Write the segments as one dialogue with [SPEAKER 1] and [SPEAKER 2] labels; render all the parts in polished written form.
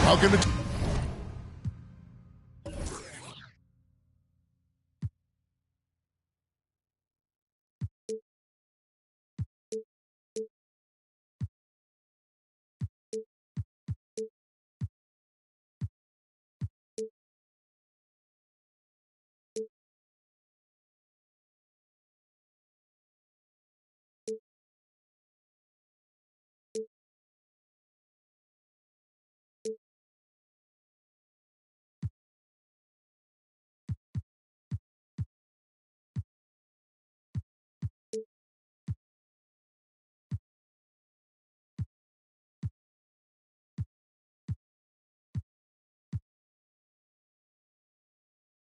[SPEAKER 1] Welcome to...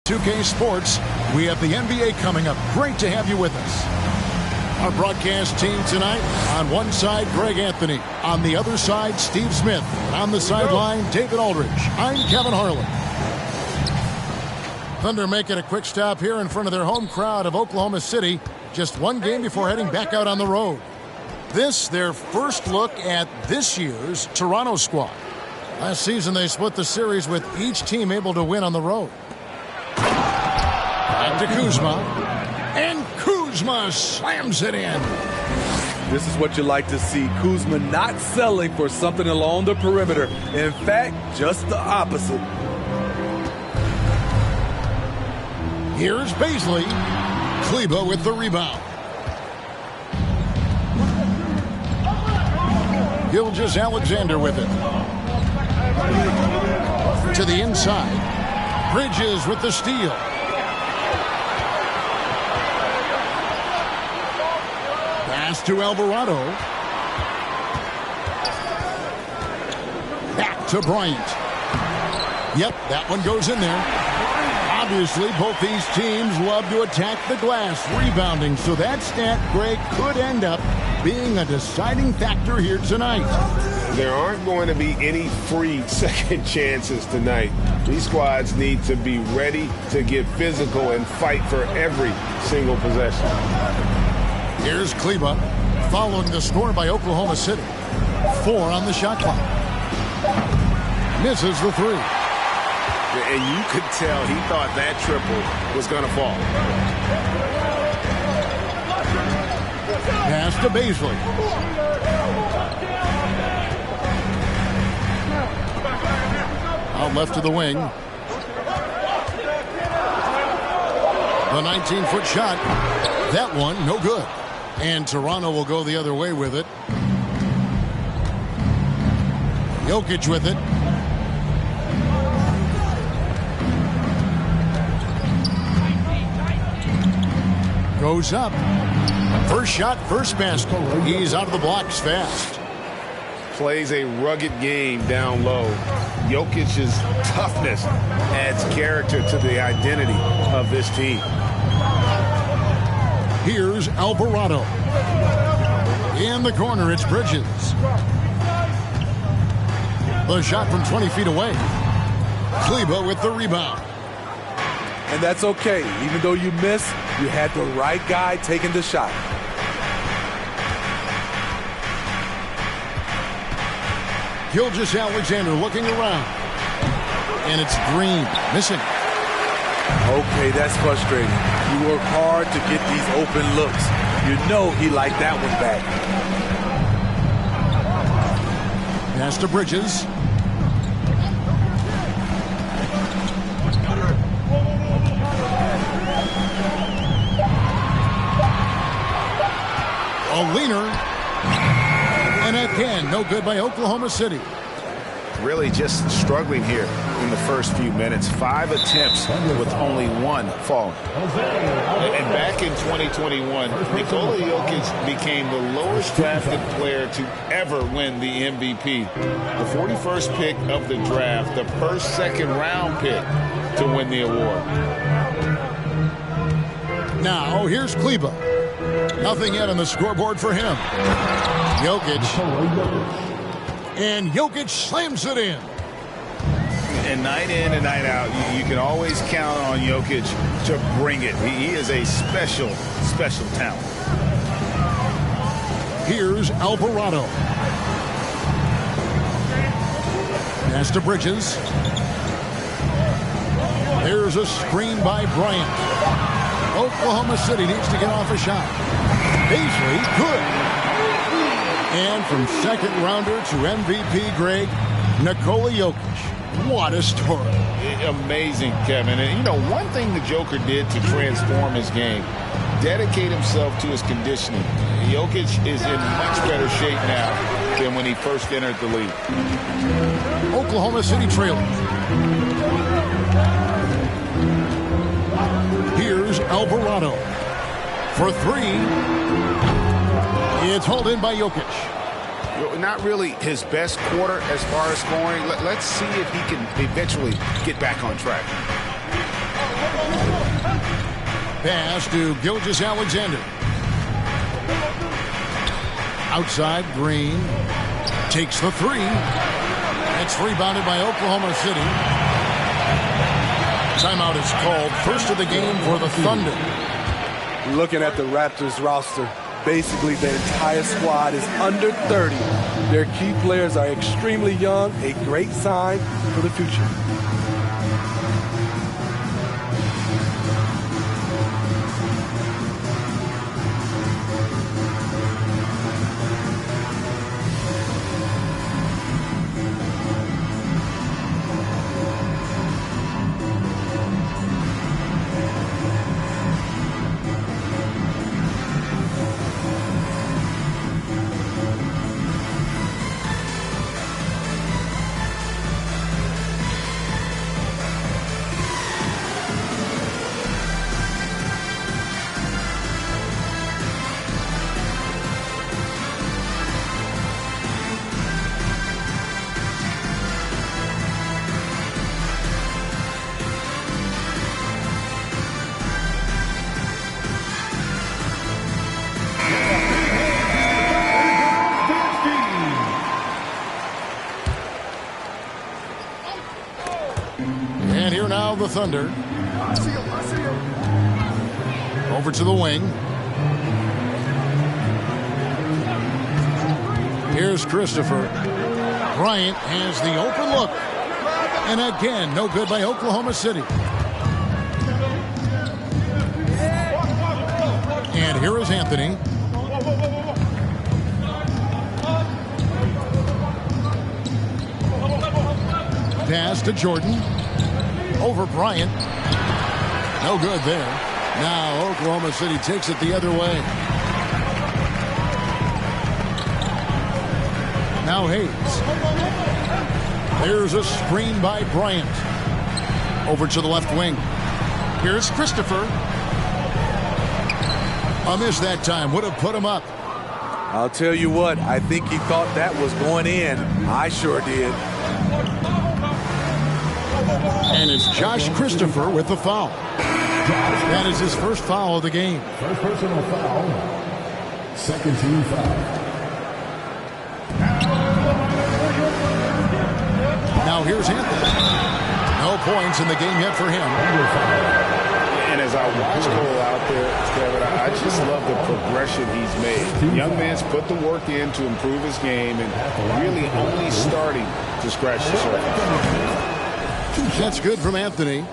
[SPEAKER 1] Mamba2k Sports, we have the NBA coming up. Great to have you with us. Our broadcast team tonight, on one side, Greg Anthony. On the other side, Steve Smith. And on the sideline, David Aldridge. I'm Kevin Harlan. Thunder making a quick stop here in front of their home crowd of Oklahoma City. Just one game before heading back out on the road. This, their first look at this year's Toronto squad. Last season, they split the series with each team able to win on the road. Back to Kuzma. And Kuzma slams it in.
[SPEAKER 2] This is what you like to see. Kuzma not selling for something along the perimeter. In fact, just the opposite.
[SPEAKER 1] Here's Baisley. Kleber with the rebound. Gilgeous-Alexander with it. To the inside. Bridges with the steal. Pass to Alvarado. Back to Bryant. Yep, that one goes in there. Obviously, both these teams love to attack the glass, rebounding, so that stat, Greg, could end up being a deciding factor here tonight.
[SPEAKER 3] There aren't going to be any free second chances tonight. These squads need to be ready to get physical and fight for every single possession.
[SPEAKER 1] Here's Kleber, following the score by Oklahoma City. 4 on the shot clock. Misses the 3.
[SPEAKER 3] And you could tell he thought that triple was going to fall.
[SPEAKER 1] Pass to Baisley. Out left to the wing. The 19-foot shot. That one, no good. And Toronto will go the other way with it. Jokic with it. Goes up. First shot, first basket. He's out of the blocks fast.
[SPEAKER 3] Plays a rugged game down low. Jokic's toughness adds character to the identity of this team.
[SPEAKER 1] Here's Alvarado. In the corner, it's Bridges. The shot from 20 feet away. Kleber with the rebound.
[SPEAKER 2] And that's okay. Even though you miss, you had the right guy taking the shot.
[SPEAKER 1] Gilgeous-Alexander looking around. And it's Green missing.
[SPEAKER 2] Okay, that's frustrating. You work hard to get these open looks. You know he liked that one back.
[SPEAKER 1] Pass to Bridges. A leaner. And again, no good by Oklahoma City.
[SPEAKER 3] Really just struggling here in the first few minutes. 5 attempts with only 1 falling. And back in 2021, Nikola Jokic became the lowest drafted player to ever win the MVP. The 41st pick of the draft, the first second-round pick to win the award.
[SPEAKER 1] Now, here's Kleber. Nothing yet on the scoreboard for him. Jokic. And Jokic slams it in.
[SPEAKER 3] And night in and night out, you can always count on Jokic to bring it. He is a special, special talent.
[SPEAKER 1] Here's Alvarado. Pass to Bridges. There's a screen by Bryant. Oklahoma City needs to get off a shot. Paisley, good. And from second rounder to MVP Greg, Nikola Jokic. What a story.
[SPEAKER 3] Amazing, Kevin. And, you know, one thing the Joker did to transform his game, dedicate himself to his conditioning. Jokic is in much better shape now than when he first entered the league.
[SPEAKER 1] Oklahoma City trailing. Here's Alvarado for three. It's hauled in by Jokic.
[SPEAKER 3] Not really his best quarter as far as scoring. Let's see if he can eventually get back on track.
[SPEAKER 1] Pass to Gilgeous-Alexander. Outside, Green takes the three. It's rebounded by Oklahoma City. Timeout is called. First of the game for the Thunder.
[SPEAKER 2] Looking at the Raptors roster, basically the entire squad is under 30. Their key players are extremely young, a great sign for the future.
[SPEAKER 1] The Thunder. Over to the wing. Here's Christopher. Bryant has the open look. And again, no good by Oklahoma City. And here is Anthony. Pass to Jordan. Over Bryant. No good there. Now Oklahoma City takes it the other way. Now Hayes. There's a screen by Bryant. Over to the left wing. Here's Christopher. A miss that time. Would have put him up.
[SPEAKER 2] I'll tell you what, I think he thought that was going in. I sure did.
[SPEAKER 1] And it's Josh Christopher with the foul. That is his first foul of the game.
[SPEAKER 4] First personal foul. Second team foul.
[SPEAKER 1] Now here's Anthony. No points in the game yet for him.
[SPEAKER 3] And as I watch Cole out there, Kevin, I just love the progression he's made. The young man's put the work in to improve his game and really only starting to scratch the surface.
[SPEAKER 1] That's good from Anthony.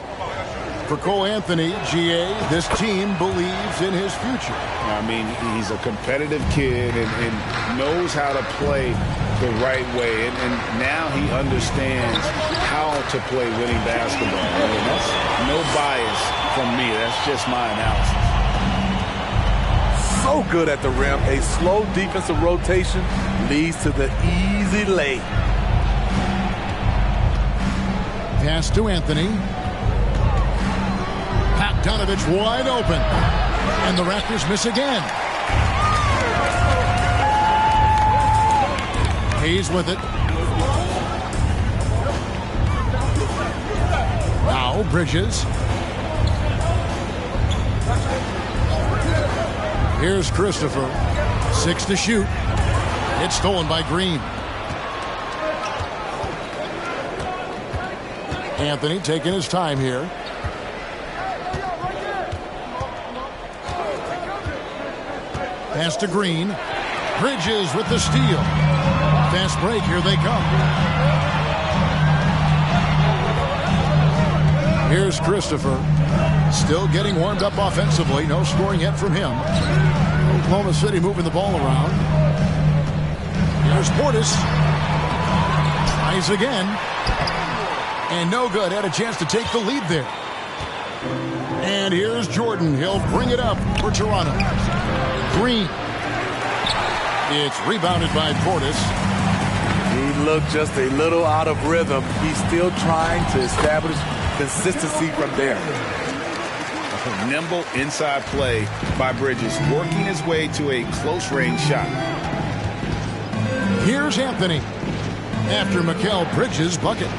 [SPEAKER 1] For Cole Anthony, GA, this team believes in his future.
[SPEAKER 3] I mean, he's a competitive kid and knows how to play the right way. And now he understands how to play winning basketball. I mean, that's no bias from me. That's just my analysis.
[SPEAKER 2] So good at the rim. A slow defensive rotation leads to the easy lay.
[SPEAKER 1] Pass to Anthony. Donovich wide open. And the Raptors miss again. Hayes with it. Now Bridges. Here's Christopher. 6 to shoot. It's stolen by Green. Anthony taking his time here. Pass to Green. Bridges with the steal. Fast break. Here they come. Here's Christopher. Still getting warmed up offensively. No scoring yet from him. Oklahoma City moving the ball around. Here's Portis. Tries again. And no good. Had a chance to take the lead there. And here's Jordan. He'll bring it up for Toronto. Green. It's rebounded by Portis.
[SPEAKER 2] He looked just a little out of rhythm. He's still trying to establish consistency from there.
[SPEAKER 3] A nimble inside play by Bridges, working his way to a close-range shot.
[SPEAKER 1] Here's Anthony. After Mikal Bridges' bucket.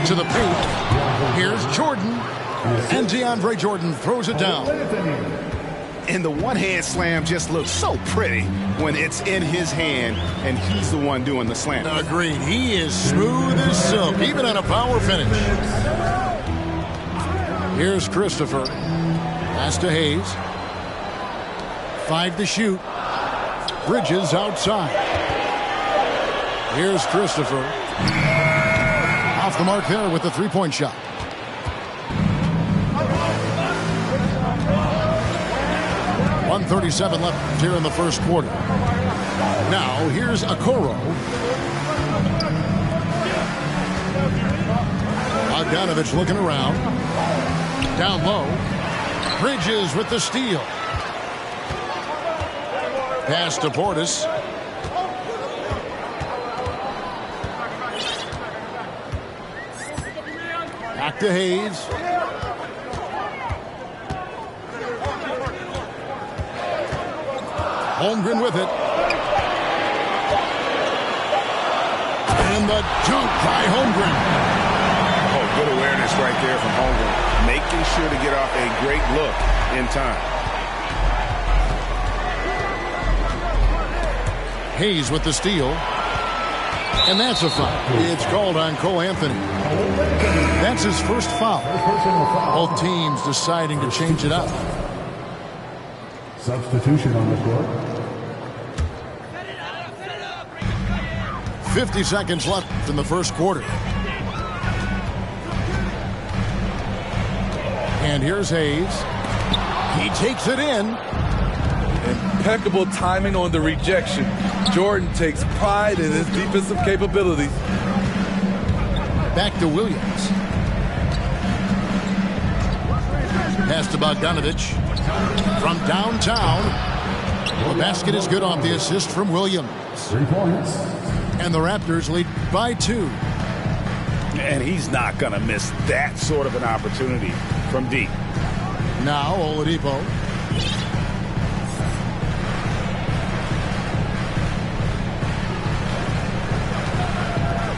[SPEAKER 1] To the paint. Here's Jordan. And DeAndre Jordan throws it down.
[SPEAKER 3] And the one-hand slam just looks so pretty when it's in his hand and he's the one doing the slam.
[SPEAKER 1] Agreed. He is smooth as silk, even on a power finish. Here's Christopher. Pass to Hayes. 5 to shoot. Bridges outside. Here's Christopher. Off the mark there with the three-point shot. .137 left here in the first quarter. Now, here's Okoro. Bogdanovich looking around. Down low. Bridges with the steal. Pass to Portis. Back to Hayes. Holmgren with it. And the dunk by Holmgren.
[SPEAKER 3] Oh, good awareness right there from Holmgren. Making sure to get off a great look in time.
[SPEAKER 1] Hayes with the steal. And that's a foul. It's called on Cole Anthony. That's his first foul. Both teams deciding to change it up.
[SPEAKER 4] Substitution on the court.
[SPEAKER 1] 50 seconds left in the first quarter. And here's Hayes. He takes it in.
[SPEAKER 2] Impeccable timing on the rejection. Jordan takes pride in his defensive capabilities.
[SPEAKER 1] Back to Williams. Pass to Bogdanovich. From downtown. The basket is good off the assist from Williams.
[SPEAKER 4] 3 points.
[SPEAKER 1] And the Raptors lead by 2.
[SPEAKER 3] And he's not going to miss that sort of an opportunity from deep.
[SPEAKER 1] Now Oladipo.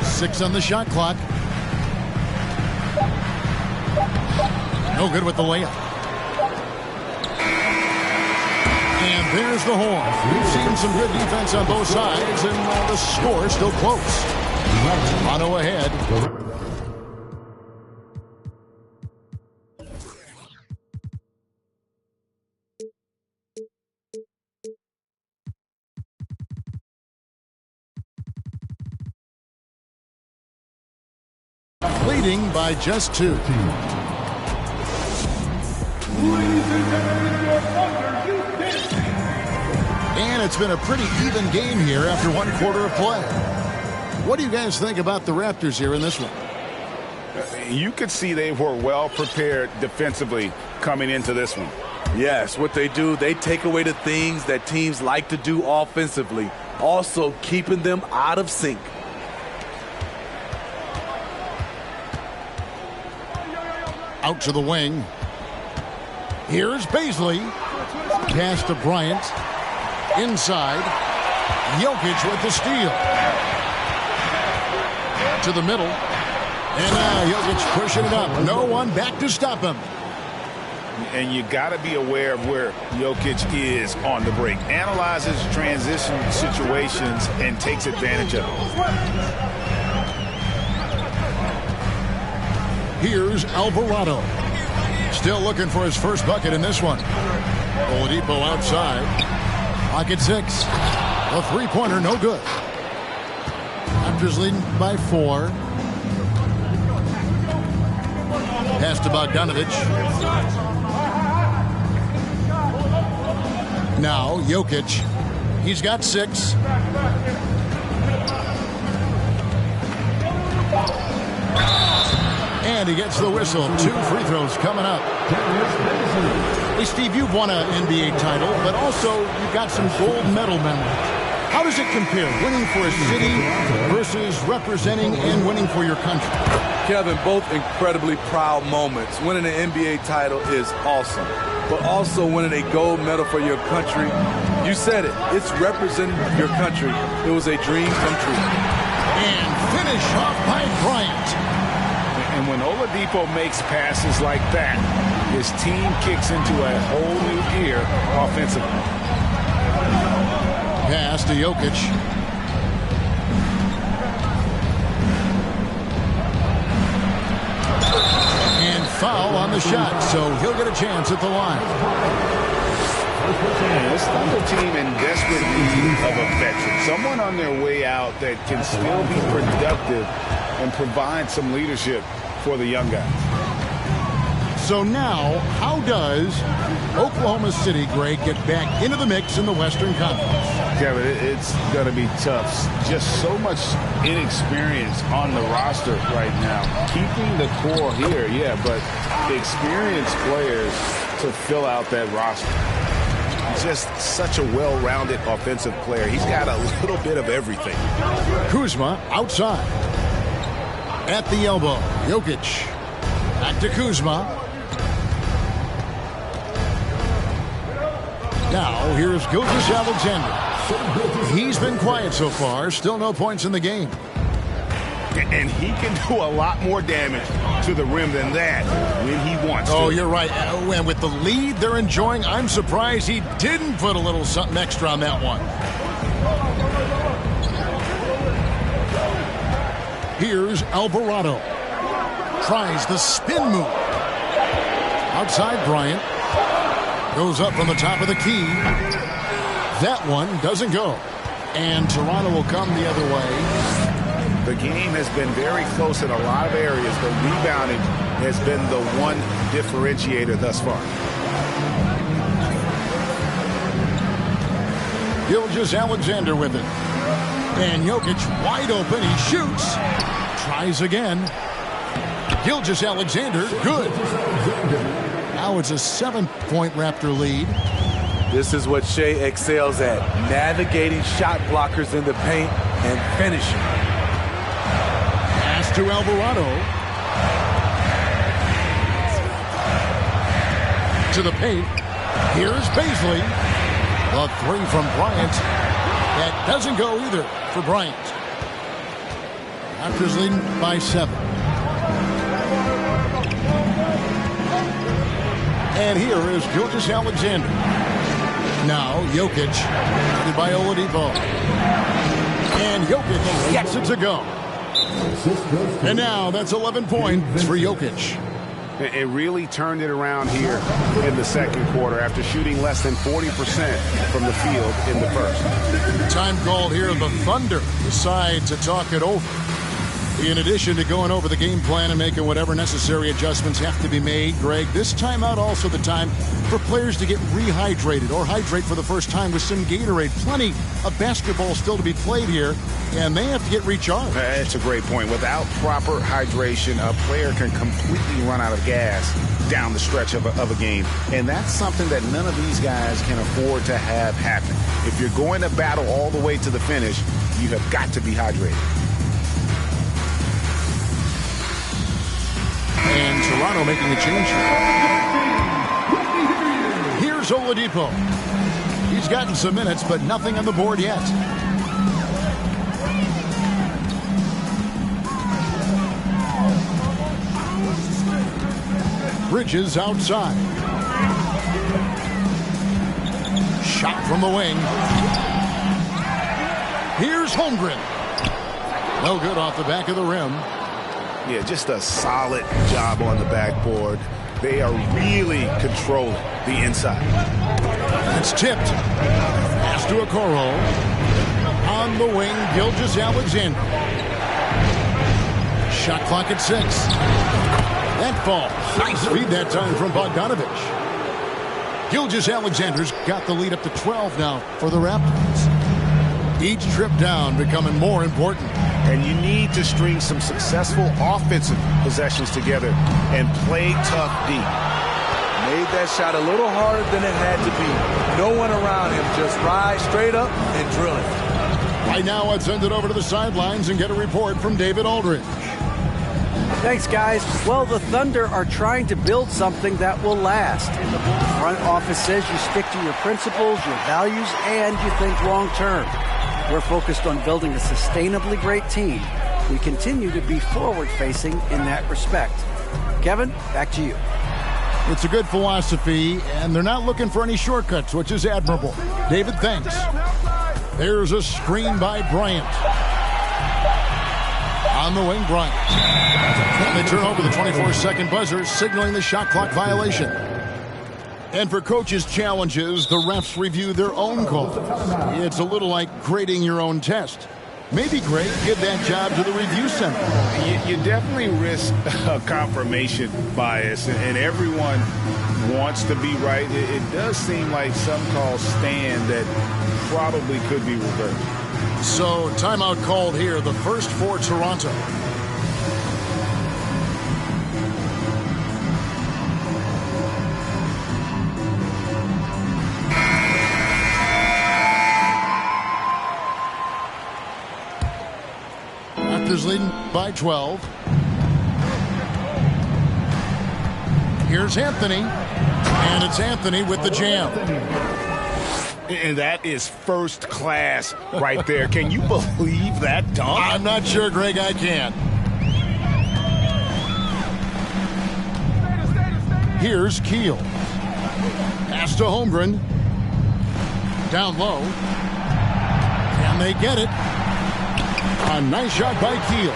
[SPEAKER 1] Six on the shot clock. No good with the layup. And there's the horn. We've seen some good defense on both sides, and the score is still close. Toronto ahead. Leading by just 2. And it's been a pretty even game here after 1 quarter of play. What do you guys think about the Raptors here in this one?
[SPEAKER 3] You could see they were well prepared defensively coming into this one.
[SPEAKER 2] Yes, what they do, they take away the things that teams like to do offensively, also keeping them out of sync.
[SPEAKER 1] Out to the wing. Here's Paisley. Pass to Bryant. Inside. Jokic with the steal. To the middle. And now Jokic pushing it up. No one back to stop him.
[SPEAKER 3] And you got to be aware of where Jokic is on the break. Analyzes transition situations and takes advantage of it.
[SPEAKER 1] Here's Alvarado. Still looking for his first bucket in this one. Oladipo outside. Pocket 6. A three-pointer, no good. Raptors leading by 4. Pass to Bogdanovic. Now Jokic. He's got 6. And he gets the whistle. 2 free throws coming up. Hey, Steve, you've won an NBA title, but also you've got some gold medal memories. How does it compare, winning for a city versus representing and winning for your country?
[SPEAKER 2] Kevin, both incredibly proud moments. Winning an NBA title is awesome, but also winning a gold medal for your country, you said it, it's representing your country. It was a dream come true.
[SPEAKER 1] And finish off by Bryant.
[SPEAKER 3] And when Oladipo makes passes like that, his team kicks into a whole new gear offensively.
[SPEAKER 1] Pass to Jokic. And foul on the shot, so he'll get a chance at the line.
[SPEAKER 3] This Thunder team in desperate need of a veteran. Someone on their way out that can still be productive and provide some leadership for the young guys.
[SPEAKER 1] So now, how does Oklahoma City, Greg, get back into the mix in the Western Conference?
[SPEAKER 3] Kevin, it's going to be tough. Just so much inexperience on the roster right now. Keeping the core here, yeah, but experienced players to fill out that roster. Just such a well-rounded offensive player. He's got a little bit of everything.
[SPEAKER 1] Kuzma outside. At the elbow, Jokic. Back to Kuzma. Now, here's Gilgeous-Alexander. He's been quiet so far. Still no points in the game.
[SPEAKER 3] And he can do a lot more damage to the rim than that when he wants to.
[SPEAKER 1] Oh, you're right. And with the lead they're enjoying, I'm surprised he didn't put a little something extra on that one. Here's Alvarado. Tries the spin move. Outside Bryant. Goes up from the top of the key. That one doesn't go. And Toronto will come the other way.
[SPEAKER 3] The game has been very close in a lot of areas, but rebounding has been the one differentiator thus far.
[SPEAKER 1] Gilgeous-Alexander with it. And Jokic wide open. He shoots. Tries again. Gilgeous-Alexander, good. Now it's a 7-point Raptor lead.
[SPEAKER 2] This is what Shea excels at, navigating shot blockers in the paint and finishing.
[SPEAKER 1] Pass to Alvarado. To the paint. Here's Paisley. The 3 from Bryant. That doesn't go either for Bryant. Raptors leading by 7. And here is Gilgeous-Alexander. Now Jokic, headed by Oladipo. And Jokic gets it to go. And now that's 11 points for Jokic.
[SPEAKER 3] It really turned it around here in the second quarter after shooting less than 40% from the field in the first.
[SPEAKER 1] Time called here. The Thunder decide to talk it over. In addition to going over the game plan and making whatever necessary adjustments have to be made, Greg, this timeout also the time for players to get rehydrated or hydrate for the first time with some Gatorade. Plenty of basketball still to be played here, and they have to get recharged.
[SPEAKER 3] That's a great point. Without proper hydration, a player can completely run out of gas down the stretch of a game. And that's something that none of these guys can afford to have happen. If you're going to battle all the way to the finish, you have got to be hydrated.
[SPEAKER 1] And Toronto making a change here. Here's Oladipo. He's gotten some minutes, but nothing on the board yet. Bridges outside. Shot from the wing. Here's Holmgren. No good off the back of the rim.
[SPEAKER 3] Yeah, just a solid job on the backboard. They are really controlling the inside.
[SPEAKER 1] It's tipped. Pass to Okoro. On the wing, Gilgeous-Alexander. Shot clock at 6. That falls. Nice feed that time from Bogdanovich. Gilgeous-Alexander's got the lead up to 12 now for the Raptors. Each trip down becoming more important.
[SPEAKER 3] And you need to string some successful offensive possessions together and play tough deep.
[SPEAKER 2] Made that shot a little harder than it had to be. No one around him, just ride straight up and drill it.
[SPEAKER 1] Right now, I'd send it over to the sidelines and get a report from David Aldridge.
[SPEAKER 5] Thanks, guys. Well, the Thunder are trying to build something that will last. The front office says you stick to your principles, your values, and you think long-term. We're focused on building a sustainably great team. We continue to be forward-facing in that respect. Kevin, back to you.
[SPEAKER 1] It's a good philosophy, and they're not looking for any shortcuts, which is admirable. David, thanks. There's a screen by Bryant. On the wing, Bryant. And they turn over the 24-second buzzer, signaling the shot clock violation. And for coaches' challenges, the refs review their own calls. It's a little like grading your own test. Maybe great, give that job to the review center.
[SPEAKER 3] You definitely risk a confirmation bias, and everyone wants to be right. It does seem like some calls stand that probably could be reversed.
[SPEAKER 1] So, timeout called here, the first for Toronto. Raptors leading by 12. Here's Anthony, and it's Anthony with the jam.
[SPEAKER 3] And that is first class right there. Can you believe that dunk?
[SPEAKER 1] I'm not sure, Greg, I can. Here's Keel. Pass to Holmgren. Down low. Can they get it? A nice shot by Keel.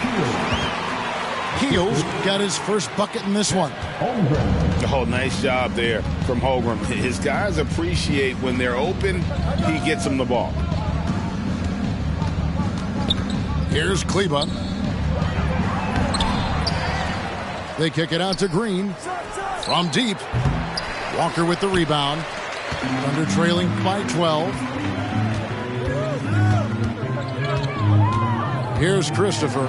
[SPEAKER 1] Keel's got his first bucket in this one.
[SPEAKER 3] Oh, nice job there from Holmgren. His guys appreciate when they're open, he gets them the ball.
[SPEAKER 1] Here's Kleba. They kick it out to Green. From deep. Walker with the rebound. Thunder trailing by 12. Here's Christopher.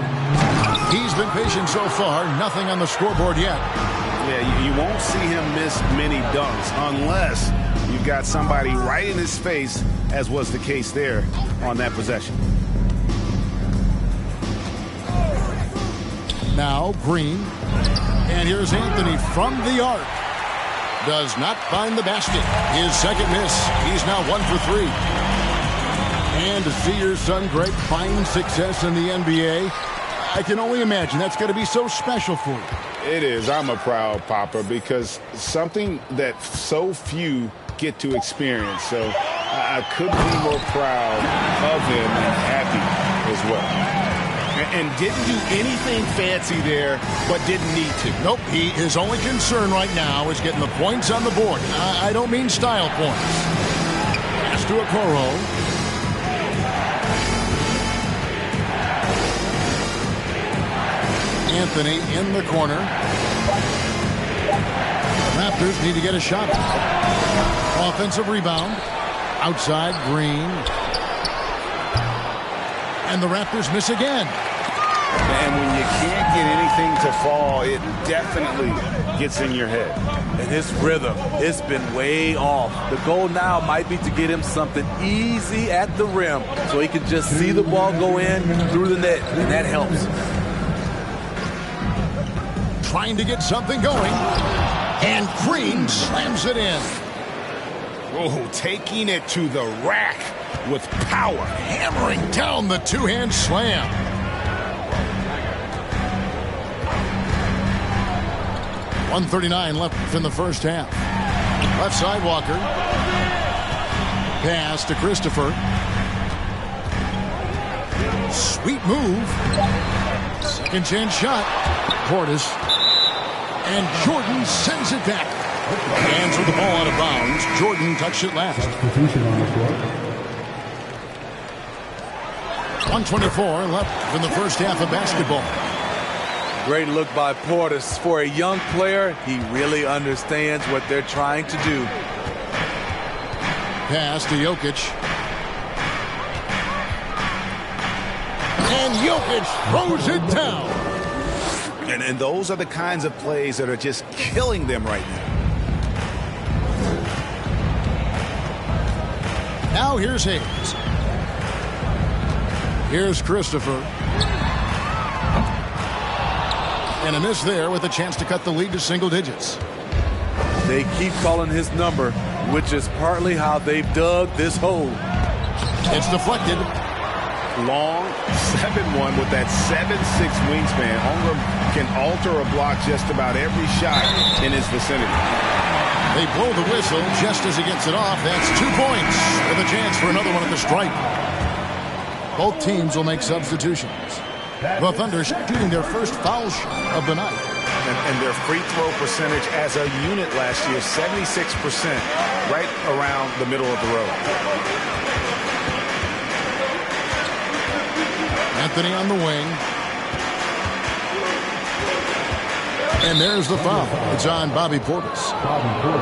[SPEAKER 1] He's been patient so far. Nothing on the scoreboard yet.
[SPEAKER 3] Yeah, you won't see him miss many dunks unless you've got somebody right in his face, as was the case there on that possession.
[SPEAKER 1] Now Green. And here's Anthony from the arc. Does not find the basket. His second miss. He's now 1 for 3. And to see your son Greg find success in the NBA, I can only imagine that's going to be so special for you.
[SPEAKER 3] It is. I'm a proud papa because something that so few get to experience. So I couldn't be more proud of him and happy as well. And didn't do anything fancy there, but didn't need to.
[SPEAKER 1] Nope. His only concern right now is getting the points on the board. I don't mean style points. Pass to Okoro. Anthony in the corner. Raptors need to get a shot. Offensive rebound. Outside, Green. And the Raptors miss again.
[SPEAKER 3] And when you can't get anything to fall, it definitely gets in your head.
[SPEAKER 2] And his rhythm, it's been way off. The goal now might be to get him something easy at the rim so he can just see the ball go in through the net, and that helps.
[SPEAKER 1] Trying to get something going. And Green slams it in.
[SPEAKER 3] Oh, taking it to the rack with power.
[SPEAKER 1] Hammering down the two-hand slam. .139 left in the first half. Left side, Walker. Pass to Christopher. Sweet move. Second chance shot. Portis. And Jordan sends it back. Hands with the ball out of bounds. Jordan touched it last. 1:24 left in the first half of basketball.
[SPEAKER 2] Great look by Portis. For a young player, he really understands what they're trying to do.
[SPEAKER 1] Pass to Jokic. And Jokic throws it down.
[SPEAKER 3] And those are the kinds of plays that are just killing them right now.
[SPEAKER 1] Now here's Hayes. Here's Christopher. And a miss there with a chance to cut the lead to single digits.
[SPEAKER 2] They keep calling his number, which is partly how they've dug this hole.
[SPEAKER 1] It's deflected.
[SPEAKER 3] Long 7-1 with that 7'6" wingspan. Ingram can alter a block just about every shot in his vicinity.
[SPEAKER 1] They blow the whistle just as he gets it off. That's 2 points with a chance for another one at the stripe. Both teams will make substitutions. The Thunder shooting their first foul shot of the night.
[SPEAKER 3] And their free throw percentage as a unit last year, 76%, right around the middle of the road.
[SPEAKER 1] Anthony on the wing. And there's the foul. It's on Bobby Portis.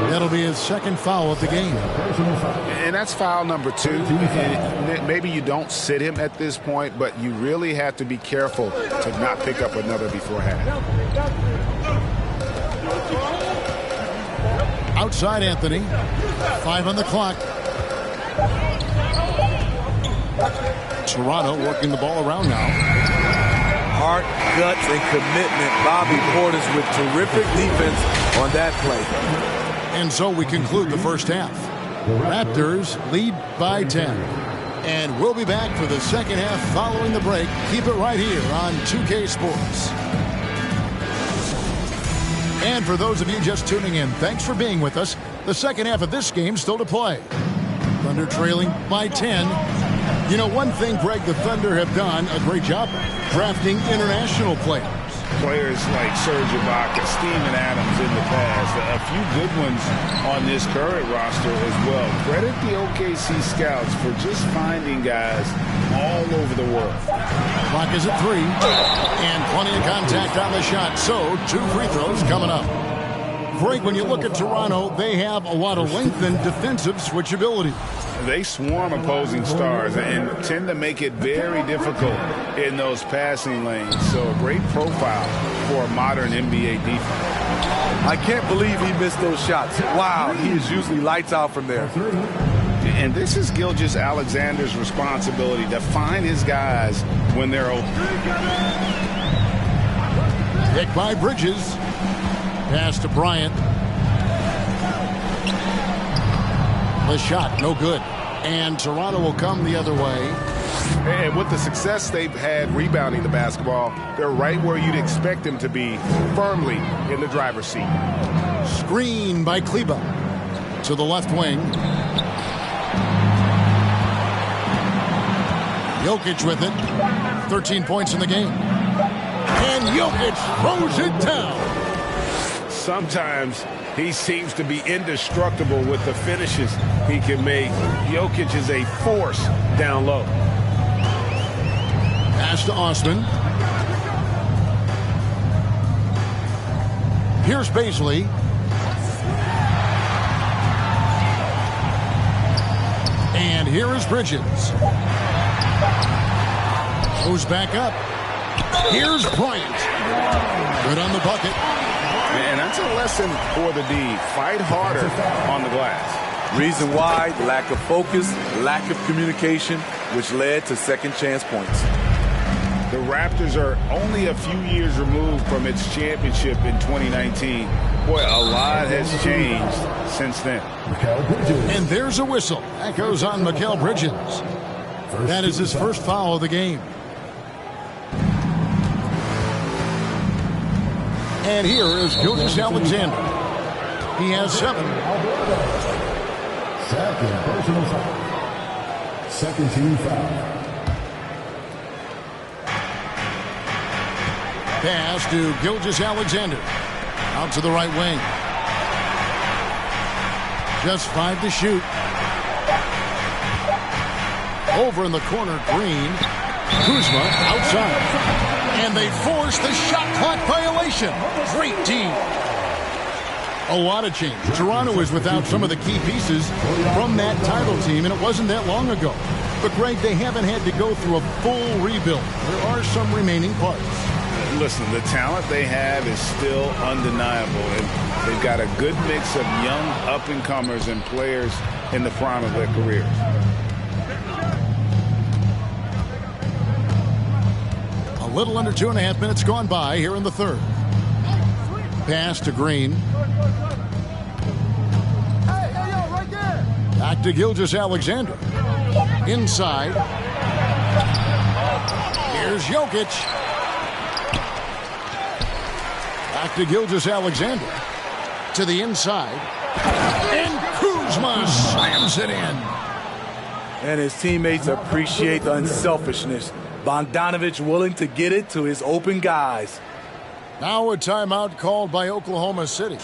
[SPEAKER 1] That'll be his second foul of the game.
[SPEAKER 3] And that's foul number 2. And maybe you don't sit him at this point, but you really have to be careful to not pick up another before half.
[SPEAKER 1] Outside Anthony. 5 on the clock. Toronto working the ball around now.
[SPEAKER 2] Heart, guts, and commitment. Bobby Portis with terrific defense on that play.
[SPEAKER 1] And so we conclude the first half. Raptors lead by 10. And we'll be back for the second half following the break. Keep it right here on 2K Sports. And for those of you just tuning in, thanks for being with us. The second half of this game still to play. Thunder trailing by 10. You know, one thing, Greg, the Thunder have done a great job drafting international players.
[SPEAKER 3] Players like Serge Ibaka, Steven Adams in the past, a few good ones on this current roster as well. Credit the OKC scouts for just finding guys all over the world.
[SPEAKER 1] Clock is at 3, and plenty of contact on the shot, so 2 free throws coming up. Greg, when you look at Toronto, they have a lot of length and defensive switchability.
[SPEAKER 3] They swarm opposing stars and tend to make it very difficult in those passing lanes. So a great profile for a modern NBA defense.
[SPEAKER 2] I can't believe he missed those shots. Wow, he is usually lights out from there.
[SPEAKER 3] And this is Gilgeous-Alexander's responsibility to find his guys when they're open.
[SPEAKER 1] Pick by Bridges. Pass to Bryant. The shot, no good. And Toronto will come the other way.
[SPEAKER 3] And with the success they've had rebounding the basketball, they're right where you'd expect them to be, firmly in the driver's seat.
[SPEAKER 1] Screen by Kleba. To the left wing. Jokic with it. 13 points in the game. And Jokic throws it down.
[SPEAKER 3] Sometimes he seems to be indestructible with the finishes he can make. Jokic is a force down low.
[SPEAKER 1] Pass to Osman. Here's Baisley. And here is Bridges. Goes back up. Here's Bryant. Good on the bucket.
[SPEAKER 3] And that's a lesson for the D. Fight harder on the glass.
[SPEAKER 2] Reason why, lack of focus, lack of communication, which led to second chance points.
[SPEAKER 3] The Raptors are only a few years removed from its championship in 2019. Boy, a lot has changed since then.
[SPEAKER 1] And there's a whistle. That goes on Mikal Bridges. That is his first foul of the game. And here is Gilgeous-Alexander. He has 7.
[SPEAKER 4] Second personal foul. Second team foul.
[SPEAKER 1] Pass to Gilgeous-Alexander. Out to the right wing. Just 5 to shoot. Over in the corner, Green. Kuzma outside. And And they force the shot clock violation. Great D. A lot of change. Toronto is without some of the key pieces from that title team, and it wasn't that long ago. But, Greg, they haven't had to go through a full rebuild. There are some remaining parts.
[SPEAKER 3] Listen, the talent they have is still undeniable, and they've got a good mix of young up-and-comers and players in the prime of their careers.
[SPEAKER 1] A little under 2.5 minutes gone by here in the third. Pass to Green. Back to Gilgeous-Alexander. Inside. Here's Jokic. Back to Gilgeous-Alexander. To the inside. And Kuzma slams it in.
[SPEAKER 2] And his teammates appreciate the unselfishness. Bogdanovich willing to get it to his open guys.
[SPEAKER 1] Now a timeout called by Oklahoma City.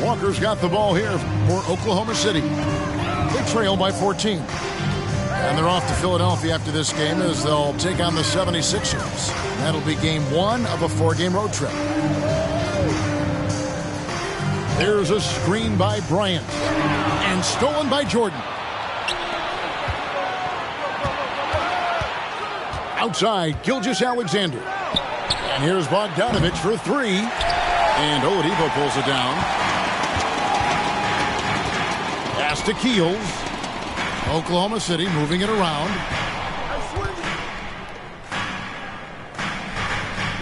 [SPEAKER 1] Walker's got the ball here for Oklahoma City. They trail by 14. And they're off to Philadelphia after this game as they'll take on the 76ers. That'll be game one of a 4-game road trip. There's a screen by Bryant. And stolen by Jordan. Outside, Gilgeous-Alexander. And here's Bogdanovich for three. And Oladipo pulls it down. Pass to Keels. Oklahoma City moving it around.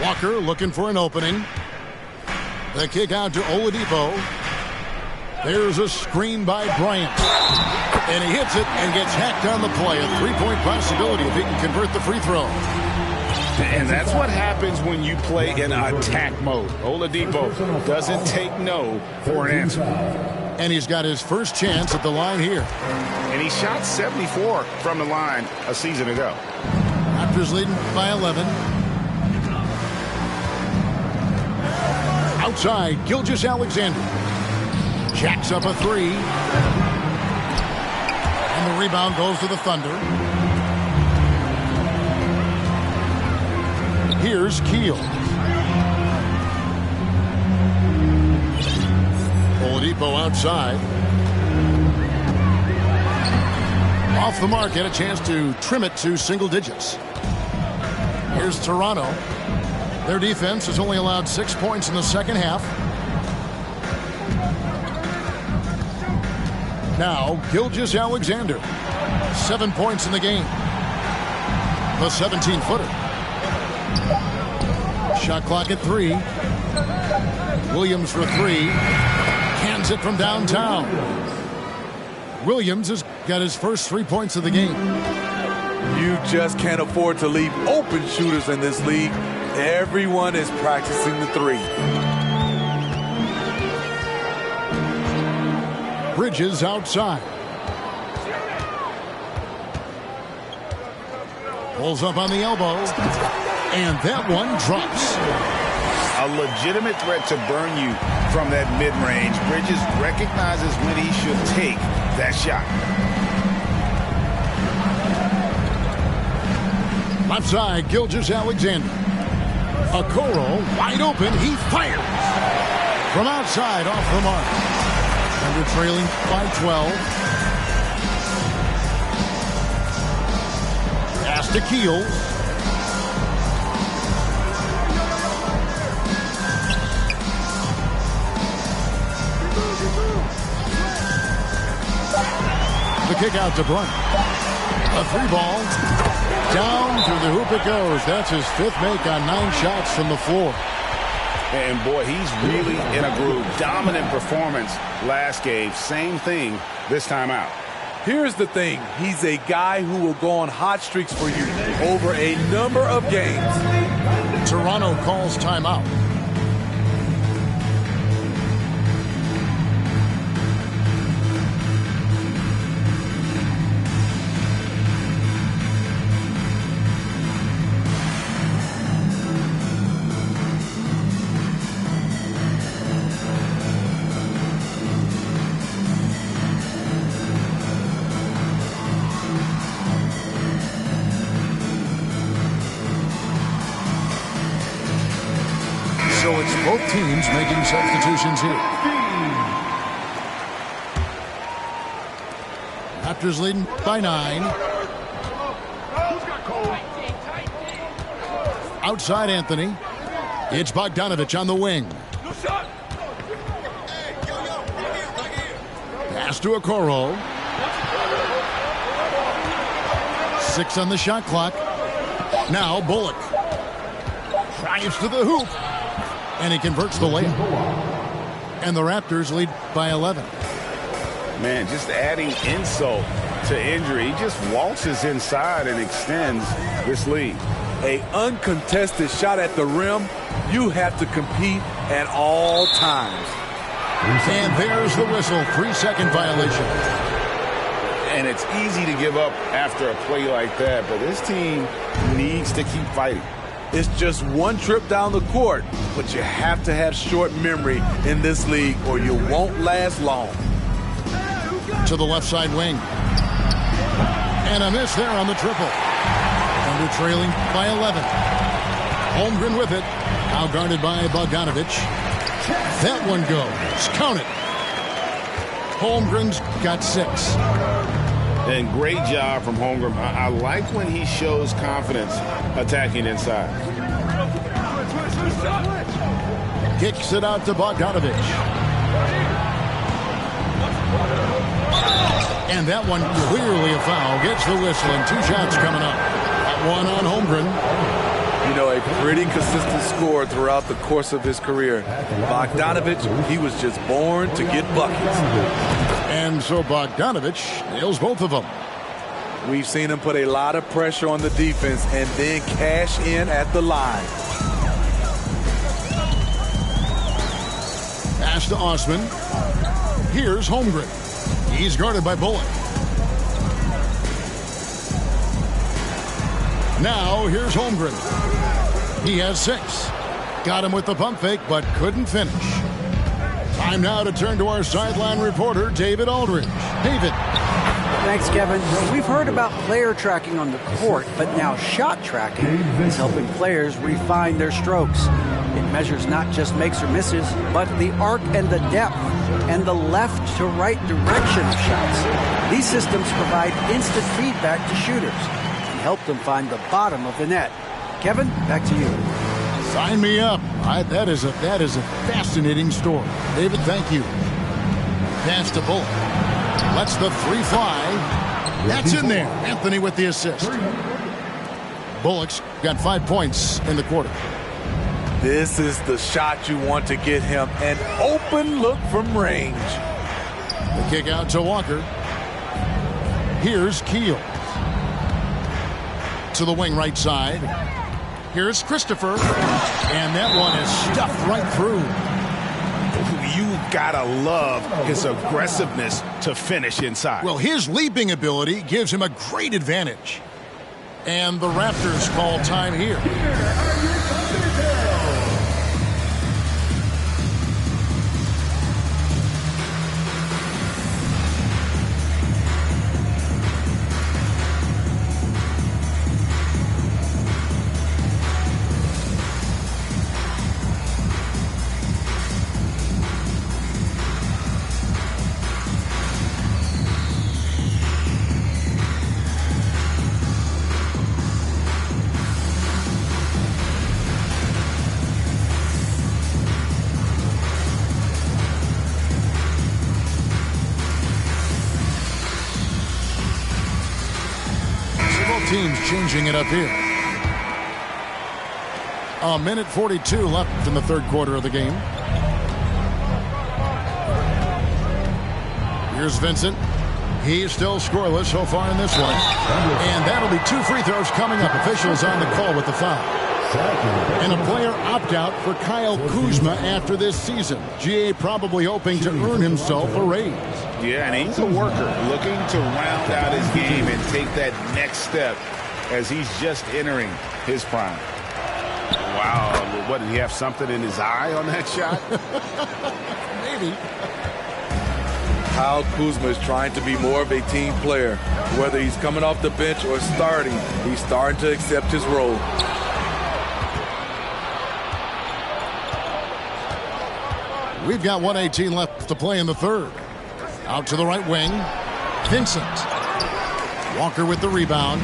[SPEAKER 1] Walker looking for an opening. The kick out to Oladipo. There's a screen by Bryant. And he hits it and gets hacked on the play. A three-point possibility if he can convert the free throw.
[SPEAKER 3] And that's what happens when you play in attack mode. Oladipo doesn't take no for an answer.
[SPEAKER 1] And he's got his first chance at the line here.
[SPEAKER 3] And he shot 74 from the line a season ago.
[SPEAKER 1] Raptors leading by 11. Outside, Gilgeous-Alexander. Jacks up a three. And the rebound goes to the Thunder. Here's Keel. Oladipo outside. Off the mark, had a chance to trim it to single digits. Here's Toronto. Their defense has only allowed 6 points in the second half. Now, Gilgeous-Alexander. 7 points in the game. The 17-footer. Shot clock at 3. Williams for 3. Cans it from downtown. Williams has got his first 3 points of the game.
[SPEAKER 2] You just can't afford to leave open shooters in this league. Everyone is practicing the three.
[SPEAKER 1] Bridges outside. Pulls up on the elbow. And that one drops.
[SPEAKER 3] A legitimate threat to burn you from that mid-range. Bridges recognizes when he should take that shot.
[SPEAKER 1] Left side, Gilgeous-Alexander. Okoro, wide open, he fires. From outside, off the mark. Thunder trailing by 12. Pass to Keels. The kick out to Blunt. A 3-ball. Down through the hoop it goes. That's his 5th make on 9 shots from the floor.
[SPEAKER 3] And boy, he's really in a groove. Dominant performance last game. Same thing this time out.
[SPEAKER 2] Here's the thing. He's a guy who will go on hot streaks for you over a number of games.
[SPEAKER 1] Toronto calls timeout. So it's both teams making substitutions here. Raptors leading by 9. Outside Anthony. It's Bogdanovich on the wing. Pass to Okoro. 6 on the shot clock. Now Bullock. Drives to the hoop. And he converts the layup. And the Raptors lead by 11.
[SPEAKER 3] Man, just adding insult to injury. He just waltzes inside and extends this lead.
[SPEAKER 2] A uncontested shot at the rim. You have to compete at all times.
[SPEAKER 1] And there's the whistle. 3-second violation.
[SPEAKER 3] And it's easy to give up after a play like that, but this team needs to keep fighting.
[SPEAKER 2] It's just one trip down the court, but you have to have short memory in this league or you won't last long.
[SPEAKER 1] To the left side wing. And a miss there on the triple. Thunder trailing by 11. Holmgren with it. Now guarded by Bogdanovich. That one goes. Count it. Holmgren's got 6.
[SPEAKER 3] And great job from Holmgren. I like when he shows confidence attacking inside.
[SPEAKER 1] Kicks it out to Bogdanovich. And that one clearly a foul. Gets the whistle and 2 shots coming up. That one on Holmgren.
[SPEAKER 2] You know, a pretty consistent scorer throughout the course of his career. Bogdanovich, he was just born to get buckets.
[SPEAKER 1] And so Bogdanovich nails both of them.
[SPEAKER 2] We've seen him put a lot of pressure on the defense and then cash in at the line.
[SPEAKER 1] Pass to Osman. Here's Holmgren. He's guarded by Bullock. Now here's Holmgren. He has 6. Got him with the pump fake, but couldn't finish. Time now to turn to our sideline reporter, David Aldridge. David.
[SPEAKER 5] Thanks, Kevin. We've heard about player tracking on the court, but now shot tracking is helping players refine their strokes. It measures not just makes or misses, but the arc and the depth and the left to right direction of shots. These systems provide instant feedback to shooters and help them find the bottom of the net. Kevin, back to you.
[SPEAKER 1] Sign me up. That is a fascinating story. David, thank you. Pass to Bullock. Lets the 3 fly. That's in there. Anthony with the assist. Bullock's got 5 points in the quarter.
[SPEAKER 2] This is the shot you want to get him. An open look from range.
[SPEAKER 1] The kick out to Walker. Here's Keels. To the wing right side. Here's Christopher. And that one is stuffed right through.
[SPEAKER 3] You gotta love his aggressiveness to finish inside.
[SPEAKER 1] Well, his leaping ability gives him a great advantage. And the Raptors call time here. teams changing it up here. 1:42 left in the third quarter of the game. Here's Vincent. He's still scoreless so far in this one. And that'll be 2 free throws coming up. Officials on the call with the foul. And a player opt-out for Kyle Kuzma after this season. GA probably hoping to earn himself a raise.
[SPEAKER 3] Yeah, and he's a worker looking to round out his game and take that next step as he's just entering his prime. Wow, what, did he have something in his eye on that shot?
[SPEAKER 1] Maybe.
[SPEAKER 2] Kyle Kuzma is trying to be more of a team player. Whether he's coming off the bench or starting, he's starting to accept his role.
[SPEAKER 1] We've got 1:18 left to play in the third. Out to the right wing. Vincent. Walker with the rebound.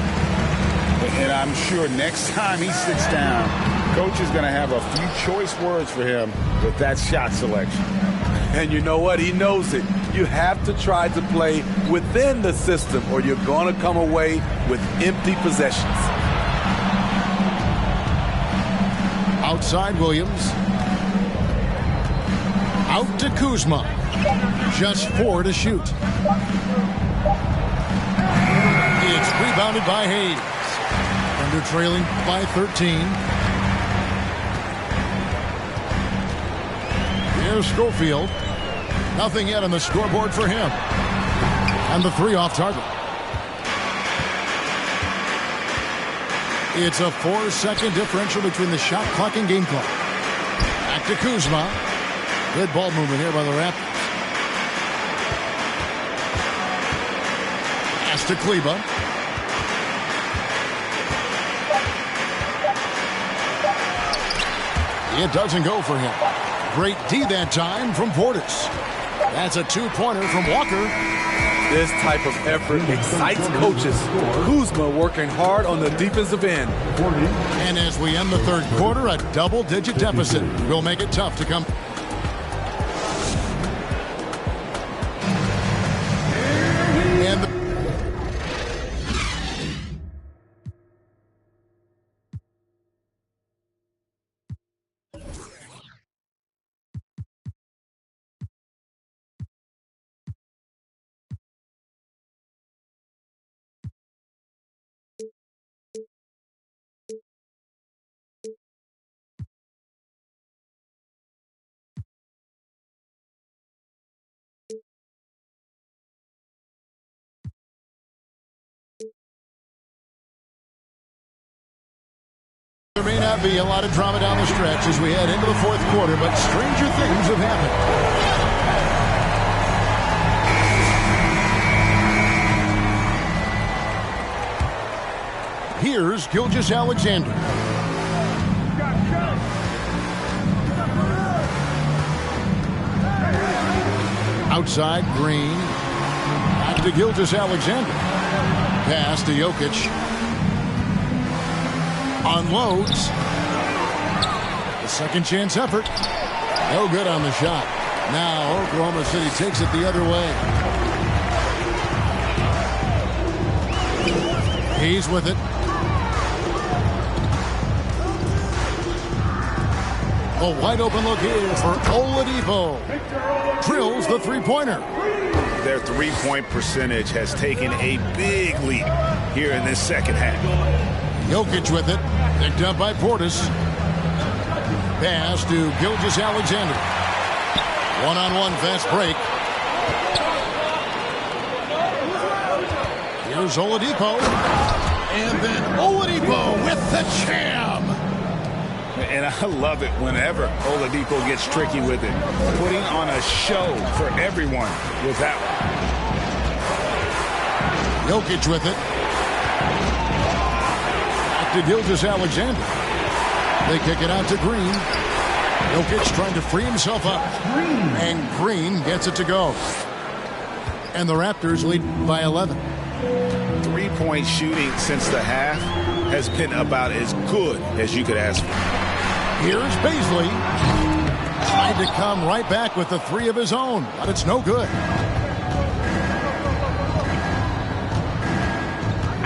[SPEAKER 3] And I'm sure next time he sits down, coach is going to have a few choice words for him with that shot selection.
[SPEAKER 2] And you know what? He knows it. You have to try to play within the system or you're going to come away with empty possessions.
[SPEAKER 1] Outside Williams. Out to Kuzma. Just 4 to shoot. It's rebounded by Hayes. Thunder trailing by 13. Here's Schofield. Nothing yet on the scoreboard for him. And the 3 off target. It's a 4-second differential between the shot clock and game clock. Back to Kuzma. Good ball movement here by the Raptors. Pass to Kleba. It doesn't go for him. Great D that time from Portis. That's a 2-pointer from Walker.
[SPEAKER 2] This type of effort excites coaches. Kuzma working hard on the defensive end.
[SPEAKER 1] And as we end the third quarter, a double-digit deficit will make it tough to come. And the There may not be a lot of drama down the stretch as we head into the fourth quarter, but stranger things have happened. Here's Gilgeous-Alexander. Outside, Green. Back to Gilgeous-Alexander. Pass to Jokic. Unloads. The second chance effort. No good on the shot. Now Oklahoma City takes it the other way. He's with it. A wide open look here for Oladipo. Drills the three-pointer.
[SPEAKER 3] Their three-point percentage has taken a big leap here in this second half.
[SPEAKER 1] Jokic with it. Picked up by Portis. Pass to Gilgeous-Alexander. One-on-one fast break. Here's Oladipo. And then Oladipo with the jam.
[SPEAKER 3] And I love it whenever Oladipo gets tricky with it. Putting on a show for everyone with that one.
[SPEAKER 1] Jokic with it. Back to Gilgeous-Alexander. They kick it out to Green. Jokic trying to free himself up. And Green gets it to go. And the Raptors lead by 11.
[SPEAKER 3] Three-point shooting since the half has been about as good as you could ask for.
[SPEAKER 1] Here's Beasley. Tried to come right back with the three of his own, but it's no good.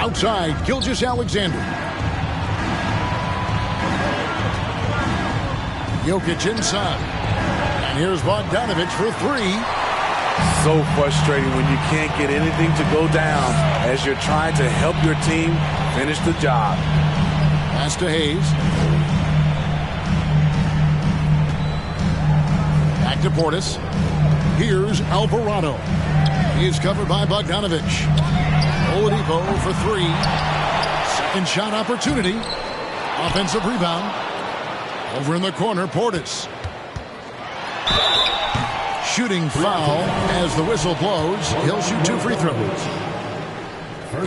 [SPEAKER 1] Outside, Gilgeous-Alexander. Jokic inside. And here's Bogdanovic for three.
[SPEAKER 2] So frustrating when you can't get anything to go down as you're trying to help your team finish the job.
[SPEAKER 1] Pass to Hayes. Back to Portis. Here's Alvarado. He is covered by Bogdanovic. Oladipo for three. Second shot opportunity. Offensive rebound. Over in the corner, Portis. Shooting foul as the whistle blows. He'll shoot 2 free throws.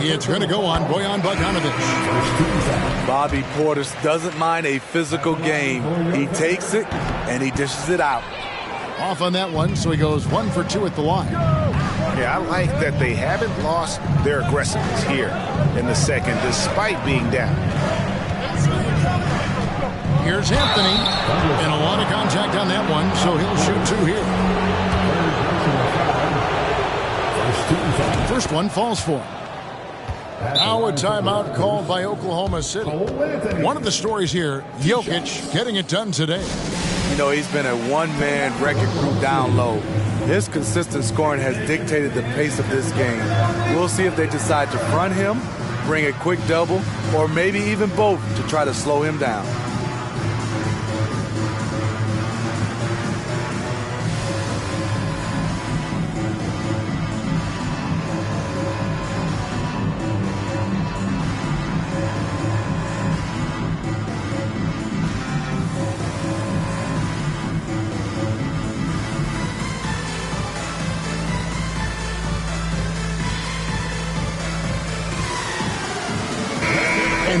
[SPEAKER 1] It's going to go on Bojan Bogdanovic.
[SPEAKER 2] Bobby Portis doesn't mind a physical game. He takes it and he dishes it out.
[SPEAKER 1] Off on that one, so he goes 1 for 2 at the line.
[SPEAKER 3] Yeah, I like that they haven't lost their aggressiveness here in the second, despite being down.
[SPEAKER 1] Here's Anthony. And a lot of contact on that one, so he'll shoot 2 here. First one falls for him. Now a timeout called by Oklahoma City. One of the stories here, Jokic getting it done today.
[SPEAKER 2] You know, he's been a one-man wrecking crew down low. His consistent scoring has dictated the pace of this game. We'll see if they decide to front him, bring a quick double, or maybe even both to try to slow him down.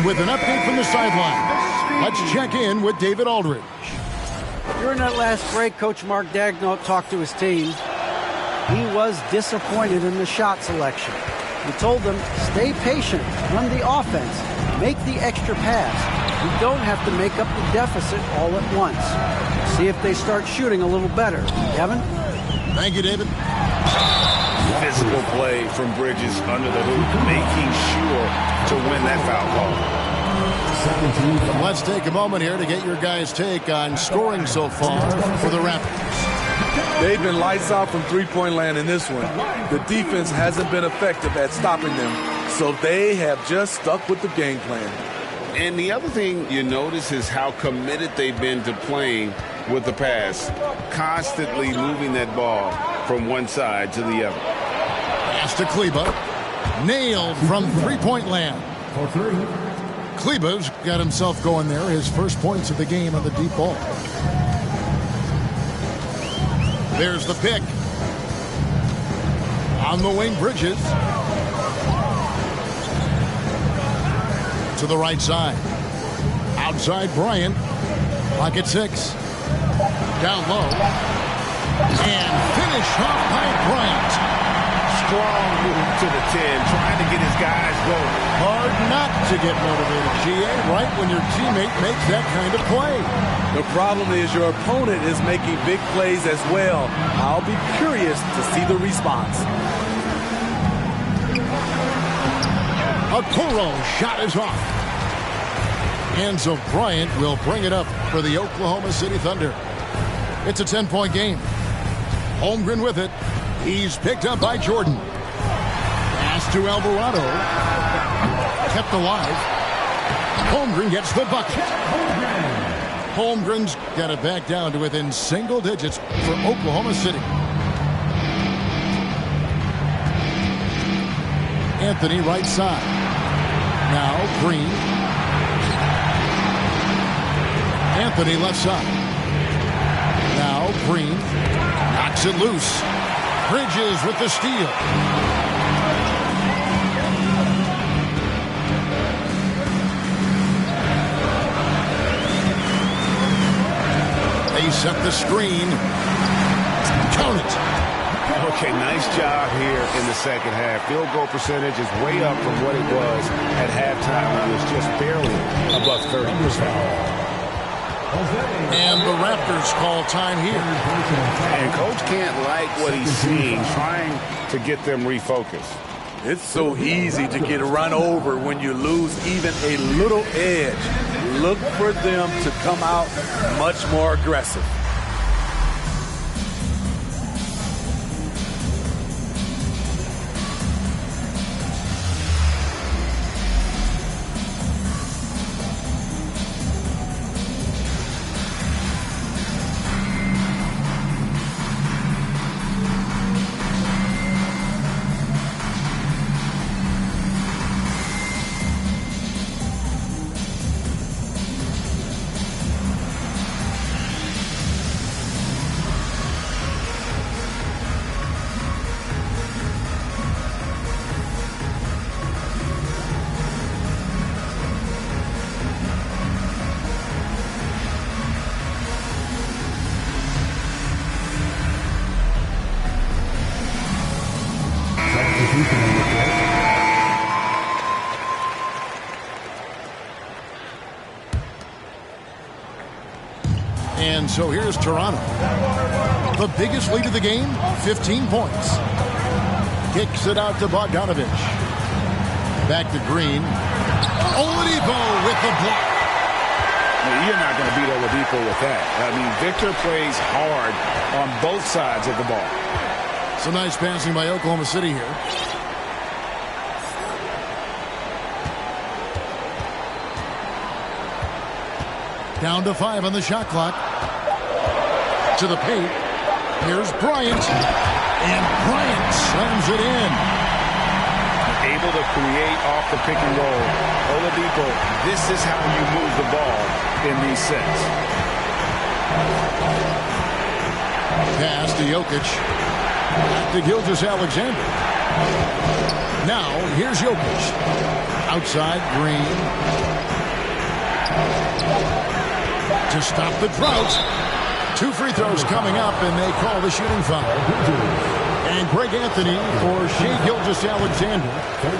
[SPEAKER 1] With an update from the sideline, let's check in with David Aldridge.
[SPEAKER 5] During that last break, Coach Mark Daigneault talked to his team. He was disappointed in the shot selection. He told them, stay patient, run the offense, make the extra pass. You don't have to make up the deficit all at once. See if they start shooting a little better. Kevin?
[SPEAKER 1] Thank you, David.
[SPEAKER 3] Physical play from Bridges under the hoop, making sure to win that foul call.
[SPEAKER 1] Let's take a moment here to get your guys' take on scoring so far for the Raptors.
[SPEAKER 2] They've been lights out from three-point land in this one. The defense hasn't been effective at stopping them, so they have just stuck with the game plan.
[SPEAKER 6] And the other thing you notice is how committed they've been to playing with the pass, constantly moving that ball from one side to the other.
[SPEAKER 1] Pass to Kleba. Nailed from three-point land.
[SPEAKER 4] For three.
[SPEAKER 1] Kleba's got himself going there. His first points of the game on the deep ball. There's the pick. On the wing, Bridges. To the right side. Outside, Bryant. Pocket 6. Down low. And finish off by Bryant.
[SPEAKER 3] Strong move to the 10, trying to get his guys going.
[SPEAKER 1] Hard not to get motivated, GA, right when your teammate makes that kind of play.
[SPEAKER 2] The problem is your opponent is making big plays as well. I'll be curious to see the response.
[SPEAKER 1] Okoro shot is off. And so Bryant will bring it up for the Oklahoma City Thunder. It's a 10-point game. Holmgren with it. He's picked up by Jordan. Pass to Alvarado. Kept alive. Holmgren gets the bucket. Holmgren's got it back down to within single digits for Oklahoma City. Anthony right side. Now Green. Anthony left side. Now Green knocks it loose. Bridges with the steal. They set the screen. Count it.
[SPEAKER 3] Okay, nice job here in the second half. Field goal percentage is way up from what it was at halftime. It was just barely above 30%.
[SPEAKER 1] And the Raptors call time here.
[SPEAKER 3] And Coach can't like what he's seeing, trying to get them refocused.
[SPEAKER 2] It's so easy to get run over when you lose even a little edge. Look for them to come out much more aggressive.
[SPEAKER 1] And so here's Toronto. The biggest lead of the game, 15 points. Kicks it out to Bogdanovich. Back to Green. Oladipo with the block.
[SPEAKER 3] You're not going to beat Oladipo with that. I mean, Victor plays hard on both sides of the ball.
[SPEAKER 1] Some nice passing by Oklahoma City here. Down to 5 on the shot clock. To the paint. Here's Bryant. And Bryant slams it in.
[SPEAKER 3] Able to create off the pick and roll. Oladipo, this is how you move the ball in these sets.
[SPEAKER 1] Pass to Jokic. Back to Gilgeous-Alexander. Now, here's Jokic. Outside, Green. To stop the drought. 2 free throws coming up, and they call the shooting foul. And Greg Anthony for Shai Gilgeous-Alexander,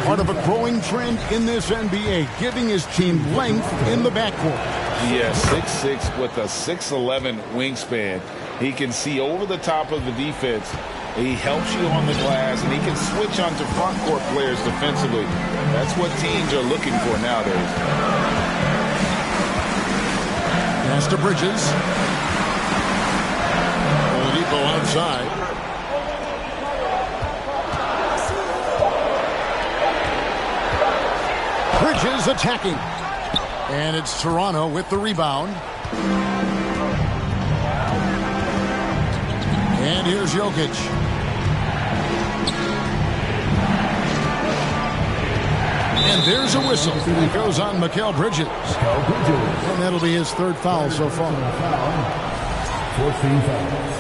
[SPEAKER 1] part of a growing trend in this NBA, giving his team length in the backcourt.
[SPEAKER 3] Yeah, 6'6" with a 6'11" wingspan. He can see over the top of the defense. He helps you on the glass, and he can switch onto front court players defensively. That's what teams are looking for nowadays.
[SPEAKER 1] Pass to Bridges. Oladipo outside. Bridges attacking. And it's Toronto with the rebound. And here's Jokic. And there's a whistle. It goes on Mikal Bridges. And that'll be his 3rd foul so far.
[SPEAKER 4] 14 fouls.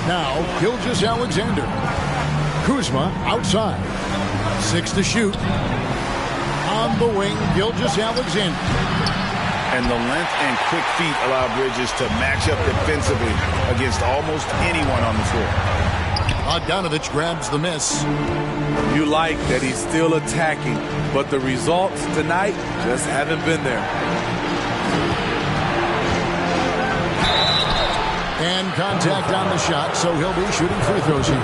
[SPEAKER 1] Now, Gilgeous-Alexander. Kuzma outside. 6 to shoot. On the wing, Gilgeous-Alexander.
[SPEAKER 3] And the length and quick feet allow Bridges to match up defensively against almost anyone on the floor.
[SPEAKER 1] Bogdanovich grabs the miss.
[SPEAKER 2] You like that he's still attacking, but the results tonight just haven't been there.
[SPEAKER 1] And contact on the shot, so he'll be shooting free throws here.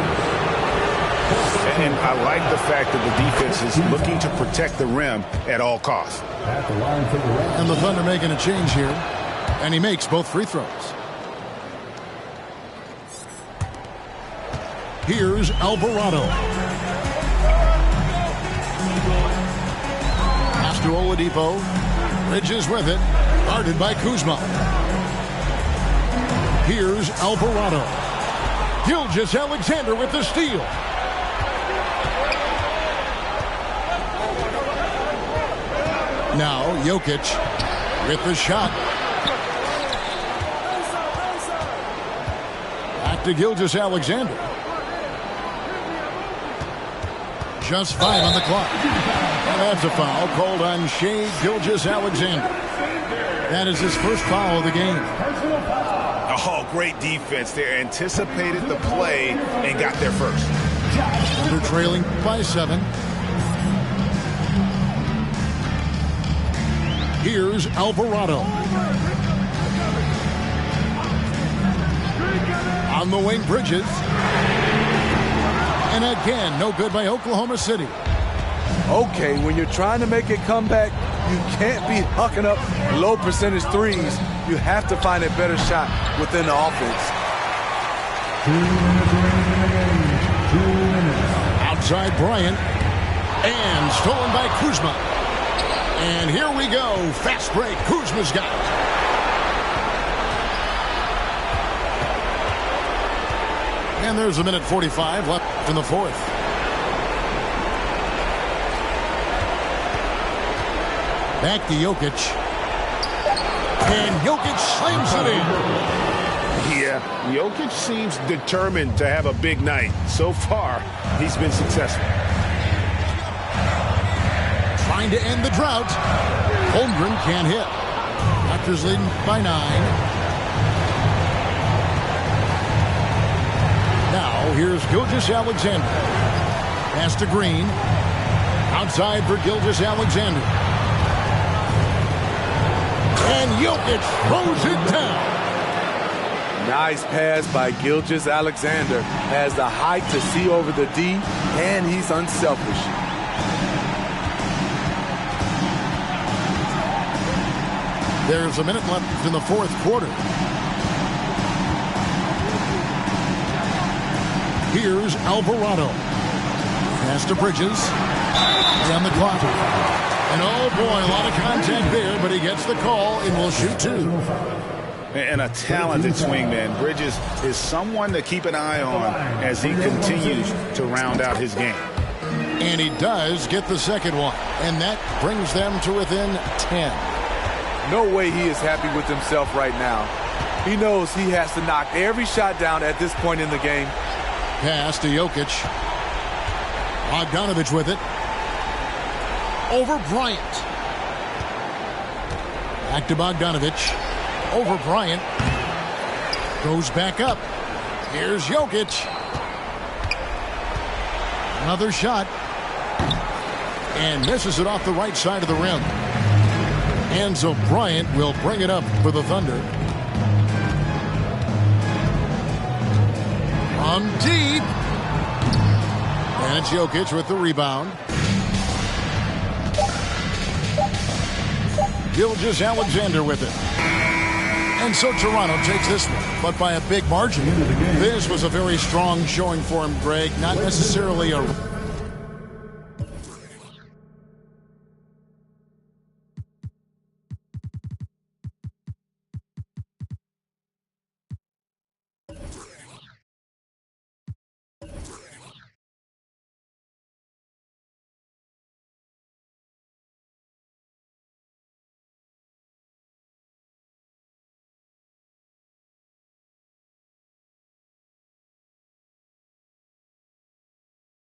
[SPEAKER 3] And I like the fact that the defense is looking to protect the rim at all costs.
[SPEAKER 1] And the Thunder making a change here. And he makes both free throws. Here's Alvarado. Pass to Oladipo. Bridges with it. Guarded by Kuzma. Here's Alvarado. Gilgeous-Alexander with the steal. Now, Jokic with the shot. Back to Gilgeous-Alexander. Just 5 on the clock. And that's a foul called on Shai Gilgeous-Alexander. That is his 1st foul of the game.
[SPEAKER 3] Oh, great defense there. Anticipated the play and got there first.
[SPEAKER 1] They're trailing by 7. Here's Alvarado. On the wing, Bridges. And again, no good by Oklahoma City.
[SPEAKER 2] Okay, when you're trying to make a comeback, you can't be hucking up low percentage threes. You have to find a better shot within the offense.
[SPEAKER 4] 2 minutes remaining in the game. 2 minutes.
[SPEAKER 1] Outside Bryant. And stolen by Kuzma. And here we go. Fast break. Kuzma's got it. And there's a minute 45 left in the fourth. Back to Jokic. And Jokic slams it in.
[SPEAKER 3] Yeah, Jokic seems determined to have a big night. So far, he's been successful.
[SPEAKER 1] Trying to end the drought. Holmgren can't hit. Raptors leading by 9. Now, here's Gilgeous-Alexander. Pass to Green. Outside for Gilgeous-Alexander. And Jokic throws it down.
[SPEAKER 2] Nice pass by Gilgeous-Alexander. Has the height to see over the D, and he's unselfish.
[SPEAKER 1] There's a minute left in the fourth quarter. Here's Alvarado. Pass to Bridges. On the clock. And oh boy, a lot of contact there, but he gets the call and will shoot 2.
[SPEAKER 3] And a talented swingman. Bridges is someone to keep an eye on as he continues to round out his game.
[SPEAKER 1] And he does get the second one. And that brings them to within 10.
[SPEAKER 2] No way he is happy with himself right now. He knows he has to knock every shot down at this point in the game.
[SPEAKER 1] Pass to Jokic. Bogdanovich with it. Over Bryant. Back to Bogdanovich. Over Bryant. Goes back up. Here's Jokic. Another shot. And misses it off the right side of the rim. And so Bryant will bring it up for the Thunder. From deep. And it's Jokic with the rebound. Gilgeous-Alexander with it. And so Toronto takes this one, but by a big margin. This was a very strong showing for him, Greg. Not necessarily a